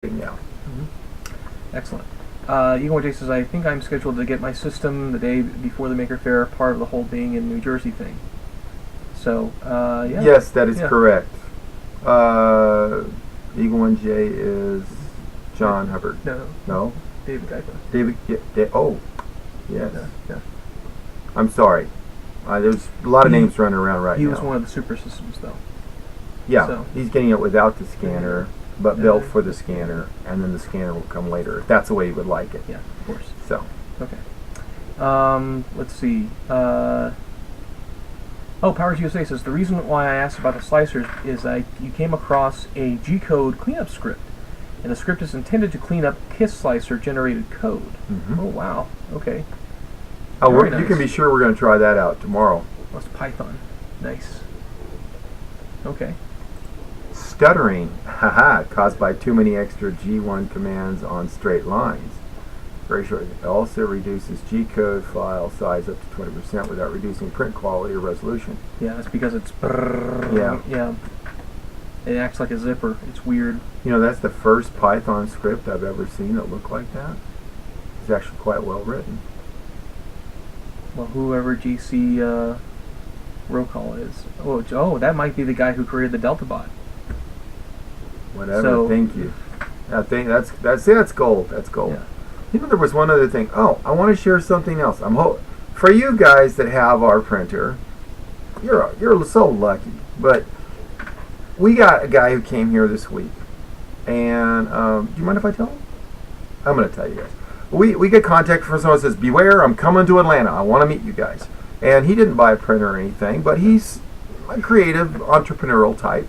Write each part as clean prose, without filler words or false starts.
now. Excellent. Igor J says, I think I'm scheduled to get my system the day before the Maker Faire, part of the whole being in New Jersey thing. So, yeah. Yes, that is correct. Eagle 1J is John Hubbard. No? David Geico. David, oh, yes. Yeah. I'm sorry. There's a lot of names running around right now. He was one of the super systems, though. Yeah, so. He's getting it without the scanner, but built for the scanner, and then the scanner will come later, if that's the way you would like it. Yeah, of course. So. Okay. Let's see. Powers USA says, the reason why I asked about the slicers is you came across a G-code cleanup script, and the script is intended to clean up KISS slicer generated code. Mm-hmm. Oh, wow. Okay. You can be sure we're going to try that out tomorrow. That's Python. Nice. Okay. Stuttering, caused by too many extra G1 commands on straight lines. Very short. It also reduces G-code file size up to 20% without reducing print quality or resolution. Yeah, that's because it's... Yeah. It acts like a zipper. It's weird. You know, that's the first Python script I've ever seen that looked like that. It's actually quite well written. Well, whoever GC Rocall is. Oh, that might be the guy who created the Delta bot. Whatever, thank you. I think that's gold. That's gold. Yeah. You know, there was one other thing. Oh, I want to share something else. For you guys that have our printer, you're so lucky. But we got a guy who came here this week, and do you mind if I tell him? I'm going to tell you guys. We get contact from someone who says, "Beware, I'm coming to Atlanta. I want to meet you guys." And he didn't buy a printer or anything, but he's a creative, entrepreneurial type,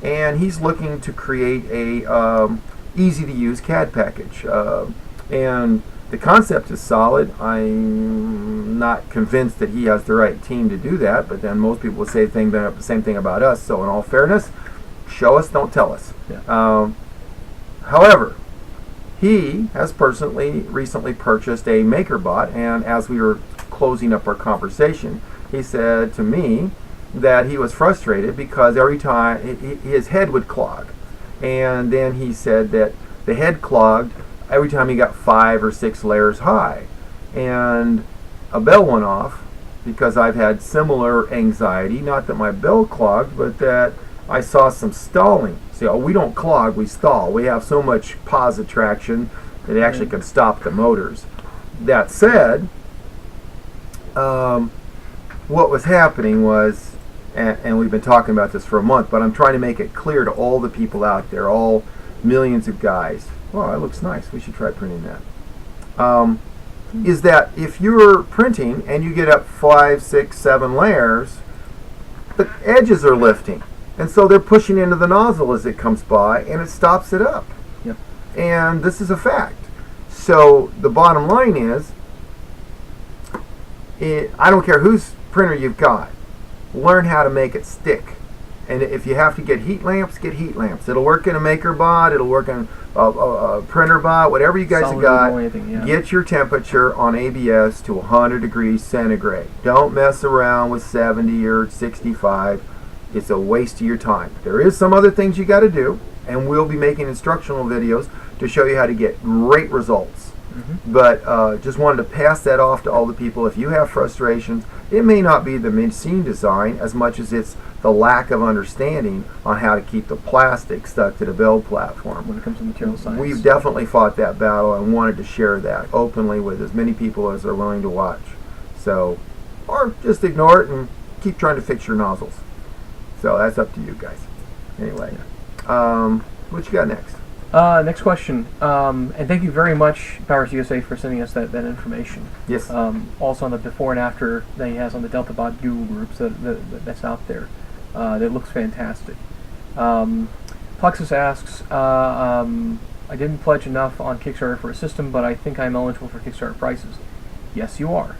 and he's looking to create a easy-to-use CAD package. And the concept is solid. I'm not convinced that he has the right team to do that, but then most people would say the same thing about us. So in all fairness, show us, don't tell us. Yeah. However, he has recently purchased a MakerBot, and as we were closing up our conversation, he said to me that he was frustrated because every time his head would clog. And then he said that the head clogged every time he got 5 or 6 layers high. And a bell went off because I've had similar anxiety, not that my bell clogged, but that I saw some stalling. See, we don't clog, we stall. We have so much positive traction that it actually can stop the motors. That said, what was happening was, and we've been talking about this for a month, but I'm trying to make it clear to all the people out there, all millions of guys. Oh, that looks nice. We should try printing that. Is that if you're printing and you get up 5, 6, 7 layers, the edges are lifting. And so they're pushing into the nozzle as it comes by, and it stops it up. Yep. And this is a fact. So the bottom line is, I don't care whose printer you've got, learn how to make it stick. And if you have to get heat lamps, get heat lamps. It'll work in a MakerBot, it'll work in a printer bot, whatever you guys have got. Get your temperature on ABS to 100 degrees centigrade. Don't mess around with 70 or 65. It's a waste of your time. There is some other things you got to do, and we'll be making instructional videos to show you how to get great results. But just wanted to pass that off to all the people. If you have frustrations, it may not be the machine design as much as it's the lack of understanding on how to keep the plastic stuck to the build platform. When it comes to material science, we've definitely fought that battle and wanted to share that openly with as many people as are willing to watch. So, or just ignore it and keep trying to fix your nozzles. So that's up to you guys. Anyway, what you got next? Next question, and thank you very much, Powers USA, for sending us that information. Yes. Also on the before and after that he has on the DeltaBot Google groups that's out there. That looks fantastic. Plexus asks, I didn't pledge enough on Kickstarter for a system, but I think I'm eligible for Kickstarter prices. Yes, you are.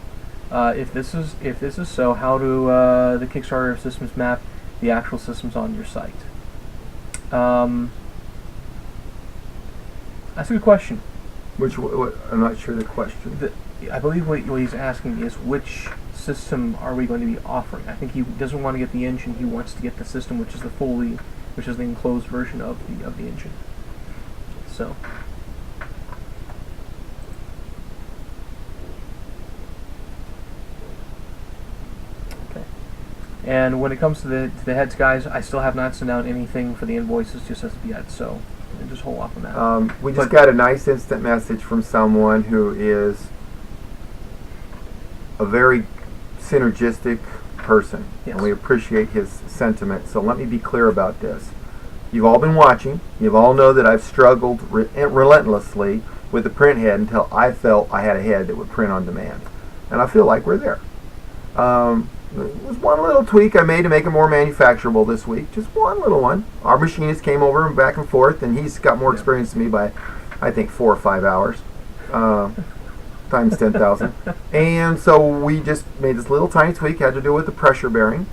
If this is so, how do the Kickstarter systems map the actual systems on your site? That's a good question. I'm not sure the question. I believe what he's asking is which system are we going to be offering. I think he doesn't want to get the engine. He wants to get the system, which is the enclosed version of the engine. So. Okay. And when it comes to the heads, guys, I still have not sent out anything for the invoices just as of yet. So just hold off on that. We just got a nice instant message from someone who is a very synergistic person, Yes. and we appreciate his sentiment. So let me be clear about this. You've all been watching. You all know that I've struggled relentlessly with the print head until I felt I had a head that would print on demand. And I feel like we're there. It was one little tweak I made to make it more manufacturable this week. Just one little one. Our machinist came over and back and forth, and he's got more experience than me by, I think, 4 or 5 hours. Times 10,000. And so we just made this little tiny tweak, had to do with the pressure bearing.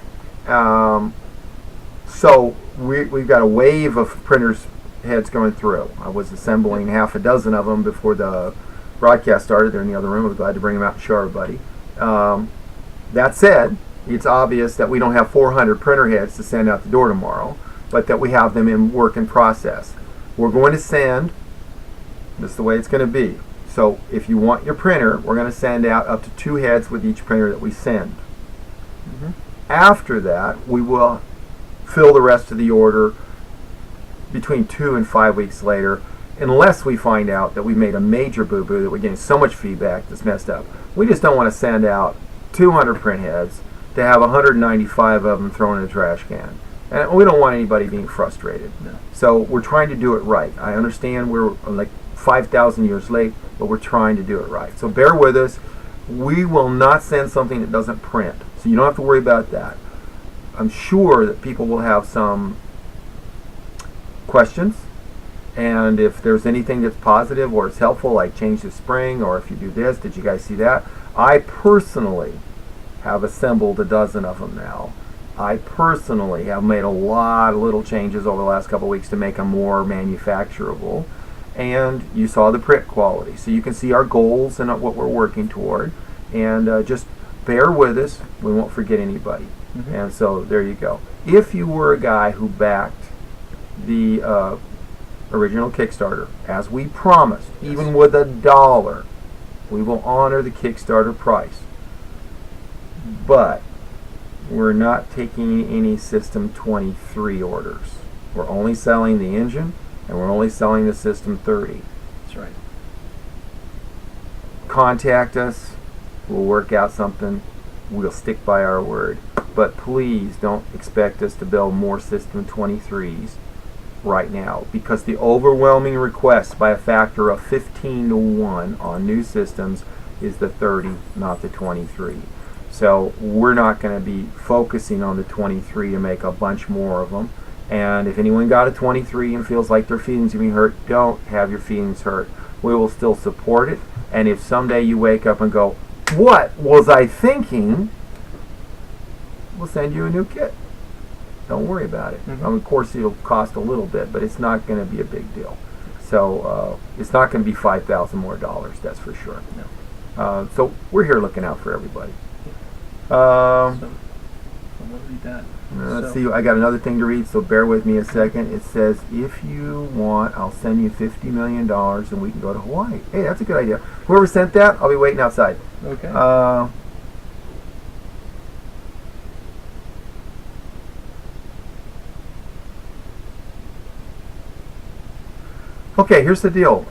So we've got a wave of printers heads going through. I was assembling half a dozen of them before the broadcast started. They're in the other room. I was glad to bring them out and show everybody. That said, it's obvious that we don't have 400 printer heads to send out the door tomorrow, but that we have them in work in process. We're going to send, this is the way it's going to be. So if you want your printer, we're going to send out up to 2 heads with each printer that we send. After that, we will fill the rest of the order between 2 and 5 weeks later, unless we find out that we made a major boo-boo, that we're getting so much feedback that's messed up. We just don't want to send out 200 print heads to have 195 of them thrown in a trash can. And we don't want anybody being frustrated. No. So we're trying to do it right. I understand we're like 5,000 years late, but we're trying to do it right. So bear with us. We will not send something that doesn't print. So you don't have to worry about that. I'm sure that people will have some questions, and if there's anything that's positive or it's helpful, like change the spring, or if you do this, did you guys see that? I personally have assembled a dozen of them now. I personally have made a lot of little changes over the last couple of weeks to make them more manufacturable, and you saw the print quality. So you can see our goals and what we're working toward, and just bear with us. We won't forget anybody. And so there you go. If you were a guy who backed the original Kickstarter, as we promised, even with $1, we will honor the Kickstarter price. But we're not taking any System 23 orders. We're only selling the engine, and we're only selling the System 30. That's right. Contact us. We'll work out something. We'll stick by our word. But please don't expect us to build more System 23s right now, because the overwhelming request by a factor of 15 to 1 on new systems is the 30, not the 23. So we're not going to be focusing on the 23 to make a bunch more of them. And if anyone got a 23 and feels like their feelings are being hurt, don't have your feelings hurt. We will still support it. And if someday you wake up and go, what was I thinking? We'll send you a new kit. Don't worry about it. Of course, it'll cost a little bit, but it's not going to be a big deal. So it's not going to be $5,000 more, that's for sure. No. So we're here looking out for everybody. So I'm going to read that. Let's see. I got another thing to read, so bear with me a second. It says, if you want, I'll send you $50 million and we can go to Hawaii. Hey, that's a good idea. Whoever sent that, I'll be waiting outside. Okay. Okay, here's the deal.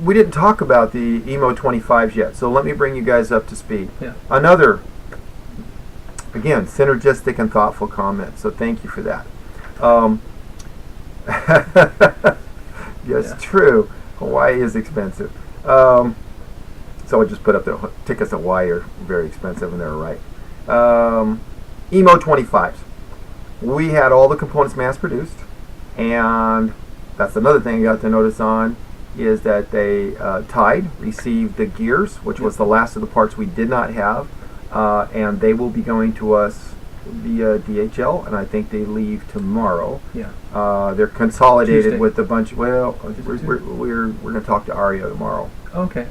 We didn't talk about the Emo 25s yet, so let me bring you guys up to speed. Yeah. Another, again, synergistic and thoughtful comment, so thank you for that. Yes, true. Hawaii is expensive. So I just put up the tickets to Hawaii are very expensive, and they're right. Emo 25s. We had all the components mass produced, and that's another thing I got to notice on, is that they received the gears, which was the last of the parts we did not have, and they will be going to us via DHL, and I think they leave tomorrow. Yeah. They're consolidated Tuesday. with a bunch. Well, we're going to talk to Ario tomorrow. Okay.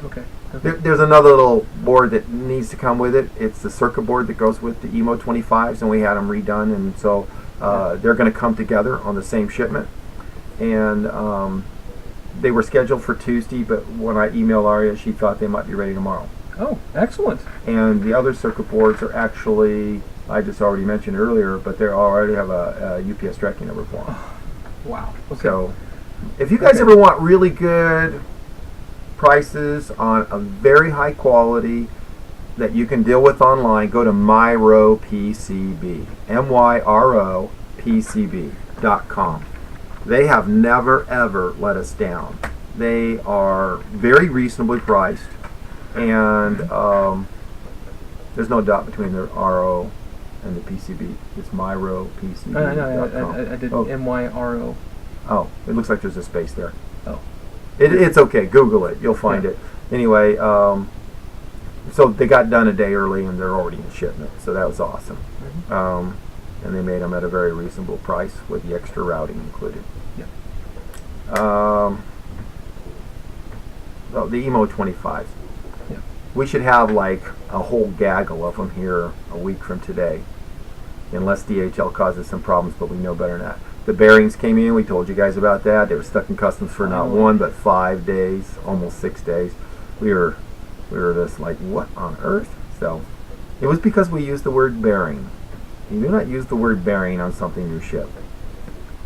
There's another little board that needs to come with it. It's the circuit board that goes with the Emo 25s, and we had them redone, and so they're going to come together on the same shipment. And they were scheduled for Tuesday, but when I emailed Aria, she thought they might be ready tomorrow. Oh, excellent. And the other circuit boards are actually, I just already mentioned earlier, but they already have a UPS tracking number for them. Wow. Okay. So if you guys ever want really good prices on a very high quality that you can deal with online, go to MyRo PCB, MYROPCB.com. They have never ever let us down. They are very reasonably priced, and there's no dot between the RO and the PCB. It's MyRoPCB.com. No, I did MYRO. Oh, it looks like there's a space there. Oh. It's okay. Google it. You'll find it. Anyway, so they got done a day early, and they're already in shipment. So that was awesome. Mm-hmm. And they made them at a very reasonable price with the extra routing included. Yeah. The Emo 25s. Yeah. We should have like a whole gaggle of them here a week from today, unless DHL causes some problems, but we know better than that. The bearings came in. We told you guys about that. They were stuck in customs for not 1 but 5 days, almost 6 days. We were just like, what on earth? So it was because we used the word bearing. You do not use the word bearing on something you ship.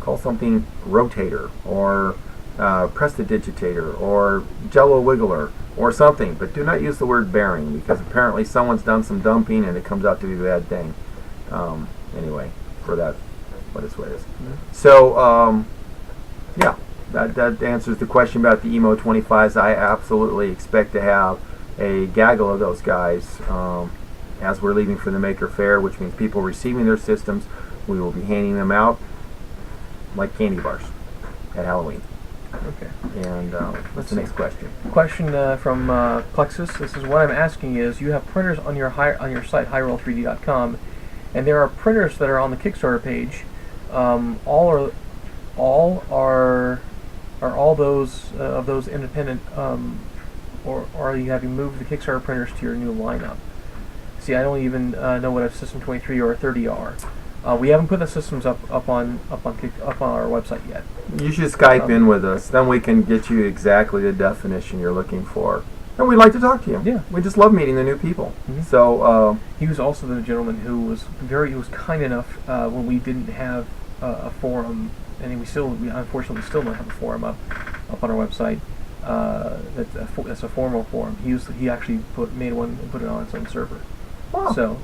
Call something rotator or prestidigitator or jello wiggler or something, but do not use the word bearing, because apparently someone's done some dumping and it comes out to be a bad thing. Anyway, for that, what is what it is. Mm-hmm. So yeah, that answers the question about the Emo 25s. I absolutely expect to have a gaggle of those guys as we're leaving for the Maker Faire, which means people receiving their systems. We will be handing them out like candy bars at Halloween. Okay. And what's the next question? Question from Plexus. This is what I'm asking is, you have printers on your site, HYREL3D.com, and there are printers that are on the Kickstarter page. All those of those independent, or are you having moved the Kickstarter printers to your new lineup? See, I don't even know what a System 23 or a 30 are. We haven't put the systems up on our website yet. You should Skype in with us. Then we can get you exactly the definition you're looking for. And we'd like to talk to you. Yeah. We just love meeting the new people. Mm-hmm. So he was also the gentleman who was kind enough when we didn't have a forum, and we unfortunately still don't have a forum up on our website. That's a formal forum. He actually made one and put it on its own server. wow. So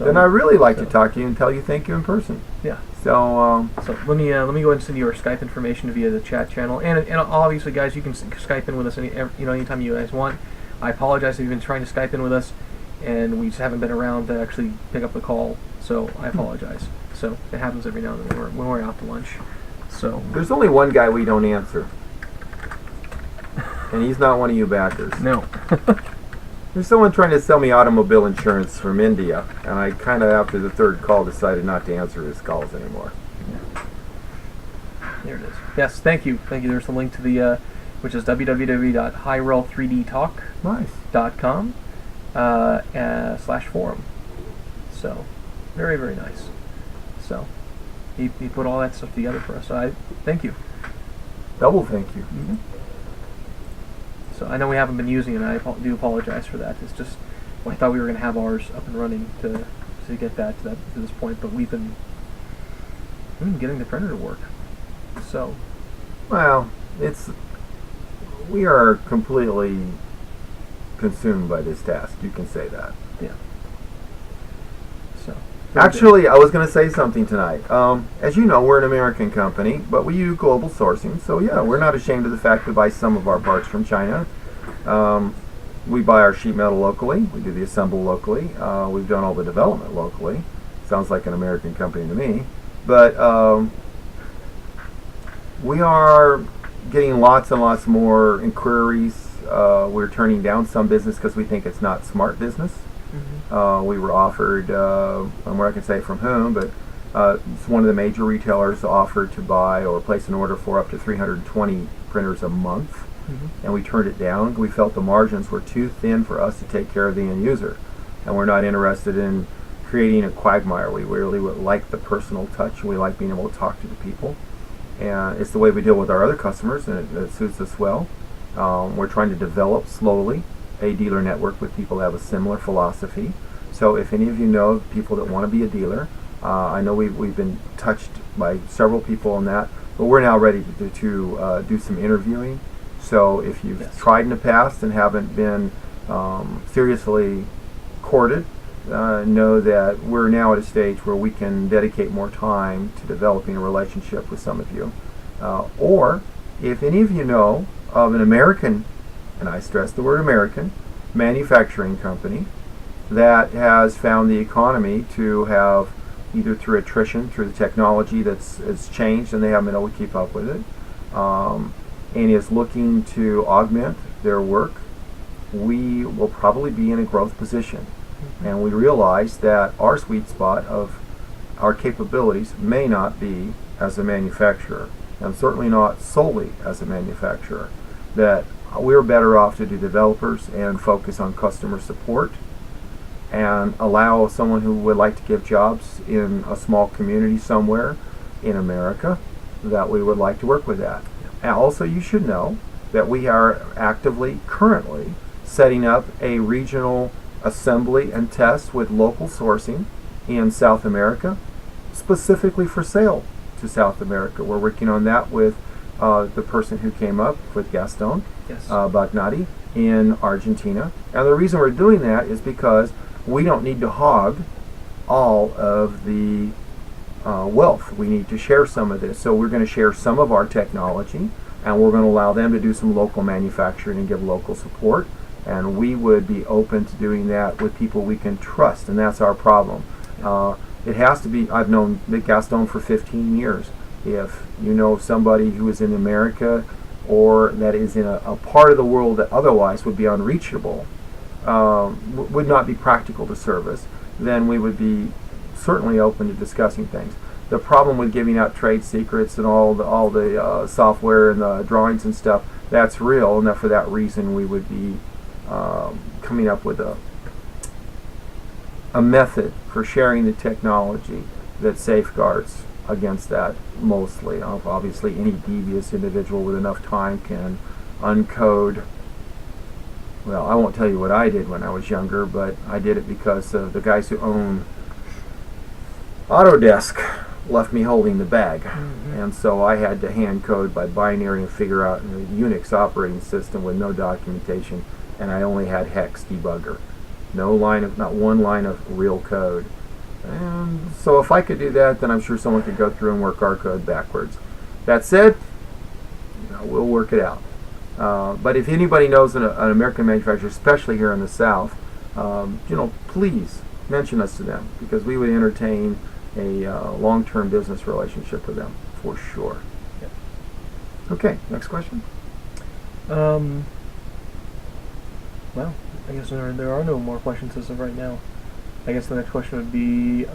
then I really like to talk to you and tell you thank you in person. Yeah. So so let me go ahead and send you our Skype information via the chat channel, and obviously, guys, you can Skype in with us anytime you guys want. I apologize if you've been trying to Skype in with us, and we just haven't been around to actually pick up the call. So I apologize. So it happens every now and then when we're out to lunch. So there's only one guy we don't answer, and he's not one of you backers. no. There's someone trying to sell me automobile insurance from India, and I kind of, after the third call, decided not to answer his calls anymore. There it is. Yes, thank you. There's a link to the, which is www.hyrel3dtalk.com /forum. So, very, very nice. So, he put all that stuff together for us. So I thank you. Double thank you. Mm-hmm. So I know we haven't been using it, and I do apologize for that. It's just, I thought we were going to have ours up and running to get that to this point, but we've been getting the printer to work. So, well, we are completely consumed by this task. You can say that. Yeah. So. Actually, I was going to say something tonight. As you know, we're an American company, but we do global sourcing. So yeah, we're not ashamed of the fact to buy some of our parts from China. We buy our sheet metal locally. We do the assemble locally. We've done all the development locally. Sounds like an American company to me. But we are getting lots and lots more inquiries. We're turning down some business because we think it's not smart business. Mm-hmm. We were offered, I'm not going to say from whom, but it's one of the major retailers offered to buy or place an order for up to 320 printers a month, mm-hmm. and we turned it down. We felt the margins were too thin for us to take care of the end user, and we're not interested in creating a quagmire. We really would like the personal touch. We like being able to talk to the people, and it's the way we deal with our other customers, and it suits us well. We're trying to develop slowly a dealer network with people that have a similar philosophy. So if any of you know of people that want to be a dealer, I know we've been touched by several people on that, but we're now ready to do some interviewing. So if you've tried in the past and haven't been seriously courted, know that we're now at a stage where we can dedicate more time to developing a relationship with some of you. Or if any of you know of an American, and I stress the word American, manufacturing company that has found the economy to have, either through attrition, through the technology that's changed and they haven't been able to keep up with it, and is looking to augment their work, we will probably be in a growth position. And we realize that our sweet spot of our capabilities may not be as a manufacturer, and certainly not solely as a manufacturer, that we're better off to do developers and focus on customer support and allow someone who would like to give jobs in a small community somewhere in America that we would like to work with that. And also, you should know that we are actively, currently, setting up a regional assembly and test with local sourcing in South America, specifically for sale to South America. We're working on that with the person who came up with Gaston Bagnati in Argentina. And the reason we're doing that is because we don't need to hog all of the wealth. We need to share some of this. So we're going to share some of our technology, and we're going to allow them to do some local manufacturing and give local support. And we would be open to doing that with people we can trust, and that's our problem. It has to be. I've known Nick Gaston for 15 years. If you know somebody who is in America or that is in a part of the world that otherwise would be unreachable, would not be practical to service, then we would be certainly open to discussing things. The problem with giving out trade secrets and all the software and the drawings and stuff, that's real, and that for that reason we would be coming up with a method for sharing the technology that safeguards against that mostly. Obviously, any devious individual with enough time can uncode. Well, I won't tell you what I did when I was younger, but I did it because the guys who own Autodesk left me holding the bag. And so I had to hand code by binary and figure out a Unix operating system with no documentation, and I only had hex debugger. Not one line of real code. And so if I could do that, then I'm sure someone could go through and work our code backwards. That said, we'll work it out. But if anybody knows an American manufacturer, especially here in the South, please mention us to them, because we would entertain a long-term business relationship with them for sure. Okay, next question. Well, I guess there are no more questions as of right now. I guess the next question would be,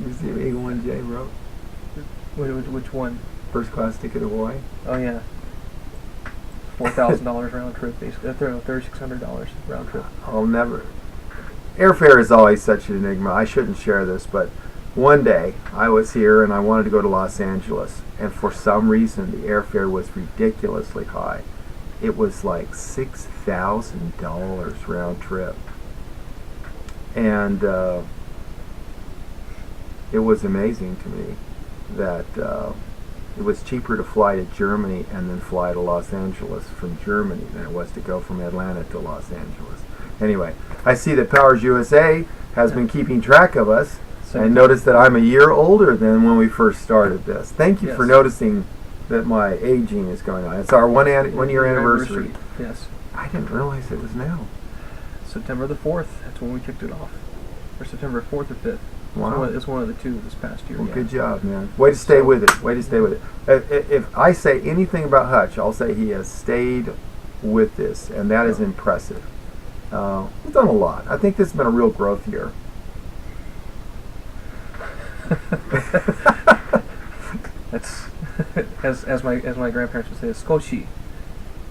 You see what A1J wrote? which one? First class ticket to Hawaii. Oh yeah, $4,000 round trip, basically. $3,600 round trip. I'll never. Airfare is always such an enigma. I shouldn't share this, but one day I was here and I wanted to go to Los Angeles, and for some reason the airfare was ridiculously high. It was like $6,000 round trip, and it was amazing to me that it was cheaper to fly to Germany and then fly to Los Angeles from Germany than it was to go from Atlanta to Los Angeles. Anyway, I see that Powers USA has been keeping track of us, and noticed that I'm a year older than when we first started this. Thank you for noticing that my aging is going on. It's our one year anniversary. Yes. I didn't realize it was now. September the 4th, that's when we kicked it off. Or September 4th or 5th. Wow. It's one of the two this past year. Well, good job, man. Way to stay with it. Way to stay with it. If I say anything about Hutch, I'll say he has stayed with this, and that is impressive. We've done a lot. I think this has been a real growth year. That's as my grandparents would say, it's skoshi.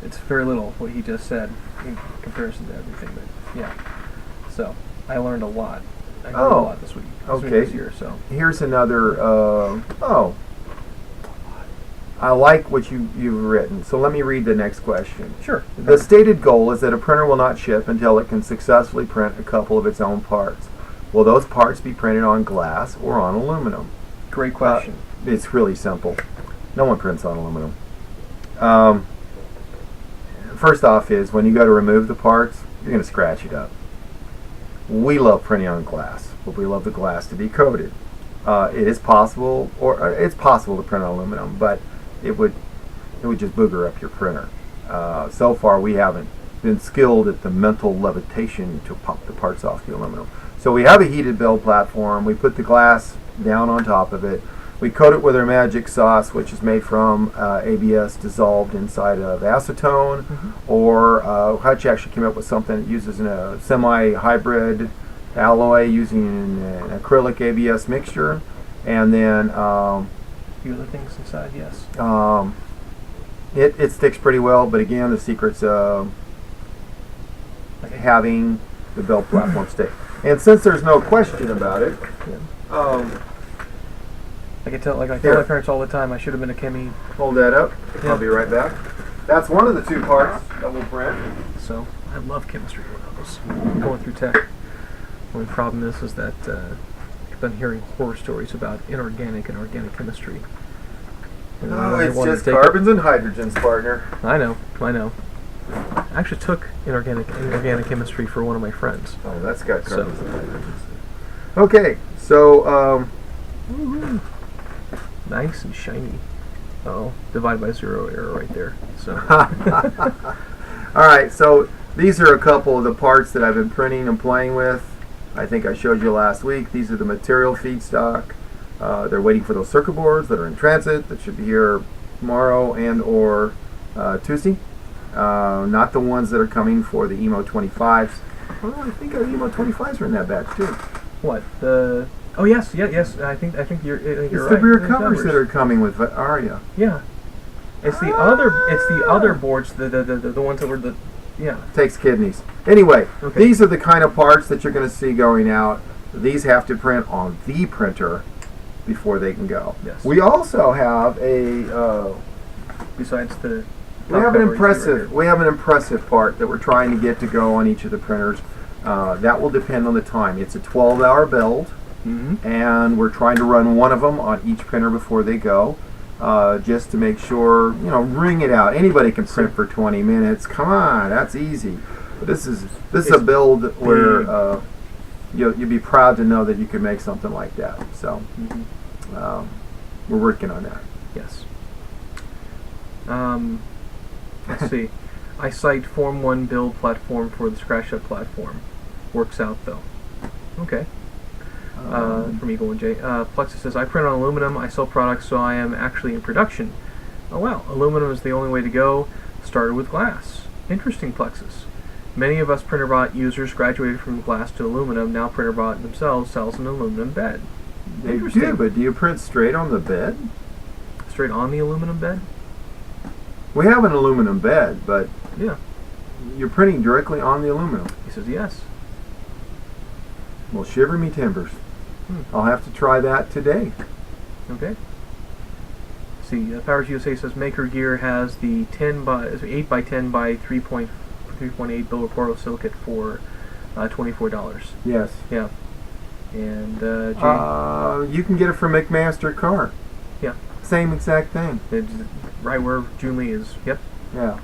It's very little what he just said in comparison to everything. But yeah, so I learned a lot. I grew a lot this week. Okay. This year, so. Here's another. I like what you've written. So let me read the next question. Sure. The stated goal is that a printer will not ship until it can successfully print a couple of its own parts. Will those parts be printed on glass or on aluminum? Great question. It's really simple. No one prints on aluminum. First off is when you go to remove the parts, you're going to scratch it up. We love printing on glass, but we love the glass to be coated. It is possible, or it's possible to print on aluminum, but it would just booger up your printer. So far, we haven't been skilled at the mental levitation to pop the parts off the aluminum. So we have a heated build platform. We put the glass down on top of it. We coat it with our magic sauce, which is made from ABS dissolved inside of acetone, or Hutch actually came up with something that uses a semi-hybrid alloy using an acrylic ABS mixture, and then few other things inside, yes. It sticks pretty well, but again, the secret's having the build platform stick. And since there's no question about it, I tell my parents all the time, I should have been a chemie. Hold that up. Yeah. I'll be right back. That's one of the two parts that we'll print. So I love chemistry when I was going through tech. The only problem is that I've been hearing horror stories about inorganic and organic chemistry. And it's just carbons and hydrogens, partner. I know. I actually took inorganic chemistry for one of my friends. Oh, that's got carbons and hydrogens. Okay, so nice and shiny. Oh, divide by zero error right there. So. All right, so these are a couple of the parts that I've been printing and playing with. I think I showed you last week. These are the material feedstock. They're waiting for those circuit boards that are in transit that should be here tomorrow and or Tuesday. Not the ones that are coming for the EMO 25s. Well, I think our EMO 25s are in that batch too. What the? Oh yes. I think you're It's right. the rear covers that are coming with Aria. Yeah. It's the other boards. The ones that were the. Yeah. Takes kidneys. Anyway, Okay. These are the kind of parts that you're going to see going out. These have to print on the printer before they can go. Yes. We also have a. Besides the. We have an impressive part that we're trying to get to go on each of the printers. That will depend on the time. It's a 12-hour build, and we're trying to run one of them on each printer before they go, just to make sure, ring it out. Anybody can print for 20 minutes. Come on, that's easy. But this is a build where you'll be proud to know that you can make something like that. So we're working on that. Yes. Let's see. I cite Form 1 build platform for the Scratch Up platform. Works out though. Okay. From Eagle and J. Plexus says, I print on aluminum. I sell products, so I am actually in production. Oh wow, aluminum is the only way to go. Started with glass. Interesting, Plexus. Many of us PrinterBot users graduated from glass to aluminum. Now PrinterBot themselves sells an aluminum bed. They do, but do you print straight on the bed? Straight on the aluminum bed? We have an aluminum bed, but Yeah. you're printing directly on the aluminum. He says yes. Well, shiver me timbers. I'll have to try that today. Okay. See, Powers USA says Maker Gear has the 8 by 10 by 3.8 borosilicate for $24. Yes. Yeah. And you can get it from McMaster Car. Yeah. Same exact thing. It's right where June Lee is. Yep. Yeah.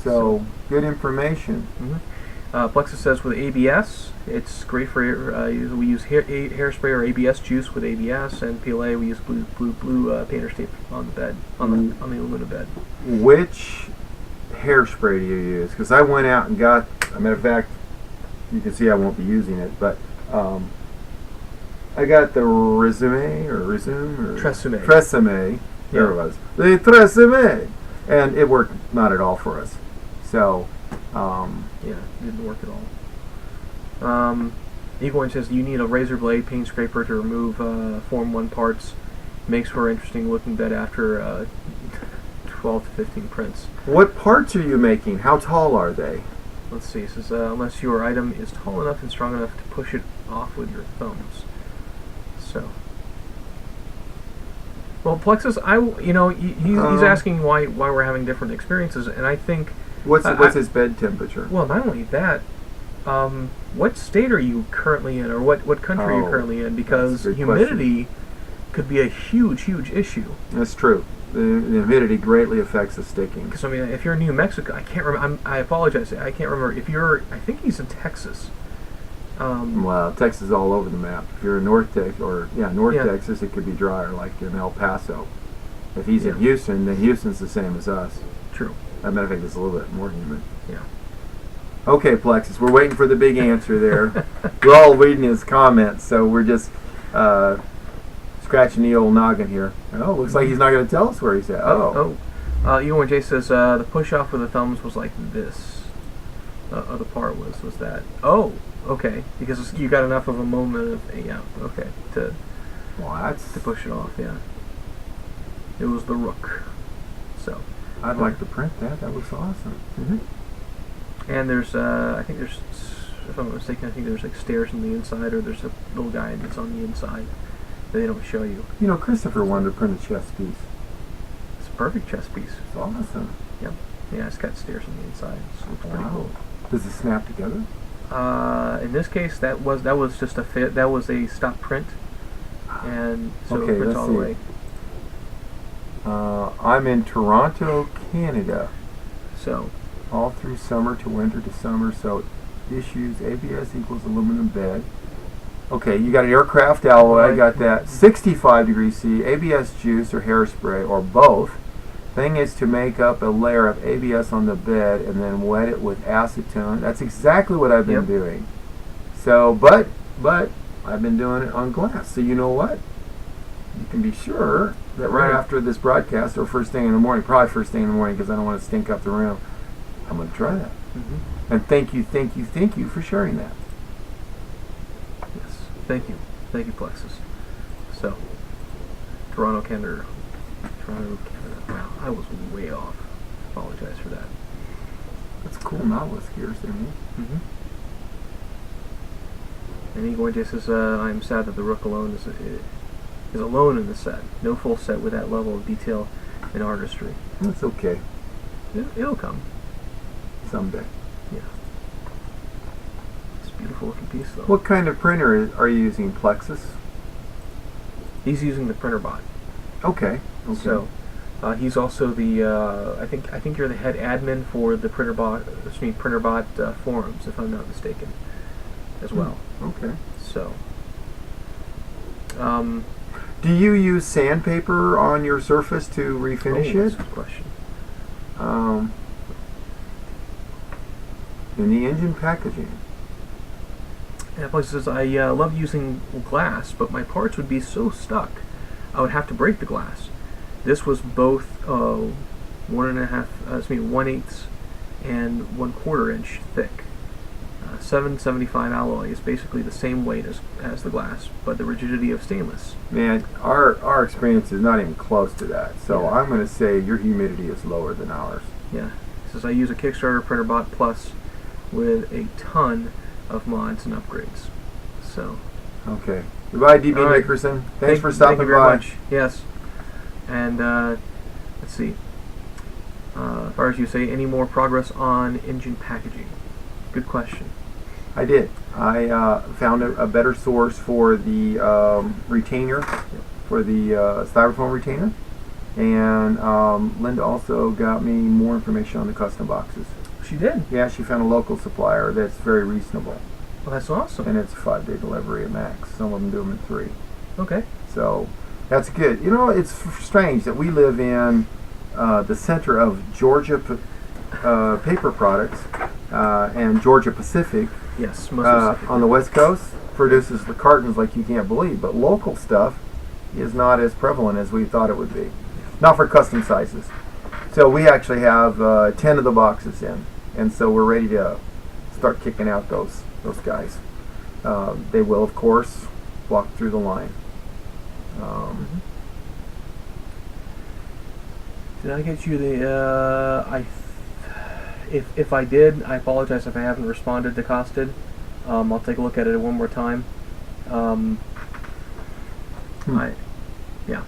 So good information. Plexus says with ABS, it's great for we use hairspray or ABS juice with ABS, and PLA we use blue painter's tape on the bed on the aluminum bed. Which hairspray do you use? Because I went out and got. As a matter of fact, you can see I won't be using it, but I got the Tresemme. Tresemme. There it was. The Tresemme, and it worked not at all for us. So. Yeah, it didn't work at all. Eagle One says you need a razor blade paint scraper to remove Form 1 parts. Makes for an interesting looking bed after 12 to 15 prints. What parts are you making? How tall are they? Let's see. It says unless your item is tall enough and strong enough to push it off with your thumbs. So. Well, Plexus, he's asking why we're having different experiences, and I think What's his bed temperature? well, not only that, what state are you currently in, or what country are you currently in? Because humidity could be a huge issue. That's true. The humidity greatly affects the sticking. Because I mean, if you're in New Mexico, I can't remember. I apologize, I can't remember. If you're, I think he's in Texas. Well, Texas is all over the map. If you're in North Texas, it could be drier, like in El Paso. If he's in Houston, then Houston's the same as us. True. As a matter of fact, it's a little bit more humid. Yeah. Okay, Plexus, we're waiting for the big answer there. We're all reading his comments, so we're just scratching the old noggin here. Oh, looks like he's not going to tell us where he's at. Ewan J says the push off with the thumbs was like this. Other part was that. Oh, okay. Because you got enough of a moment of to push it off. Yeah. It was the rook. So. I'd like to print that. That looks awesome. Mm-hmm. And there's I think there's, if I'm not mistaken, I think there's like stairs on the inside, or there's a little guy that's on the inside that they don't show you. You know, Christopher wanted to print a chess piece. It's a perfect chess piece. It's awesome. Yep. Yeah, it's got stairs on the inside. It looks pretty cool. Does it snap together? In this case, that was just a fit. That was a stop print, and so it prints all the way. I'm in Toronto, Canada. So. All through summer to winter to summer. So issues ABS equals aluminum bed. Okay, you got an aircraft alloy. I got that. 65 degrees C, ABS juice or hairspray or both. Thing is to make up a layer of ABS on the bed and then wet it with acetone. That's exactly what I've been doing. So, but I've been doing it on glass. So you know what? You can be sure that right after this broadcast or first thing in the morning, probably first thing in the morning because I don't want to stink up the room, I'm going to try that. Mm-hmm. And thank you for sharing that. Yes, thank you, Plexus. So, Toronto, Canada. Wow, I was way off. Apologize for that. That's a cool Nautilus gear, isn't it? Mm-hmm. And Igor just says, I'm sad that the Rook alone is alone in the set. No full set with that level of detail and artistry. That's okay. It'll come. Someday. Yeah. It's a beautiful looking piece, though. What kind of printer are you using, Plexus? He's using the printer bot. Okay. So, he's also the I think you're the head admin for the printer bot forums, if I'm not mistaken, as well. Okay. So, do you use sandpaper on your surface to refinish it? That's a good question. In the engine packaging. And Plexus says, I love using glass, but my parts would be so stuck, I would have to break the glass. This was both 1/8 and 1/4 inch thick. 775 alloy is basically the same weight as the glass, but the rigidity of stainless. Man, our experience is not even close to that. So I'm going to say your humidity is lower than ours. Yeah. It says I use a Kickstarter printer bot plus with a ton of mods and upgrades. So. Okay. Goodbye, DB Nickerson. Thanks for stopping by. Thank you very much. Yes. And let's see. As far as you say, any more progress on engine packaging? Good question. I did. I found a better source for the retainer, for the styrofoam retainer, and Linda also got me more information on the custom boxes. She did? Yeah, she found a local supplier that's very reasonable. Well, that's awesome. And it's a 5-day delivery at max. Some of them do them in 3. Okay. So that's good. You know, it's strange that we live in the center of Georgia paper products and Georgia Pacific. Yes, most Pacific. On the West Coast produces the cartons like you can't believe, but local stuff is not as prevalent as we thought it would be. Not for custom sizes. So we actually have 10 of the boxes in, and so we're ready to start kicking out those guys. They will, of course, walk through the line. Did I get you the If I did, I apologize if I haven't responded to Costed. I'll take a look at it one more time. Hmm. Yeah.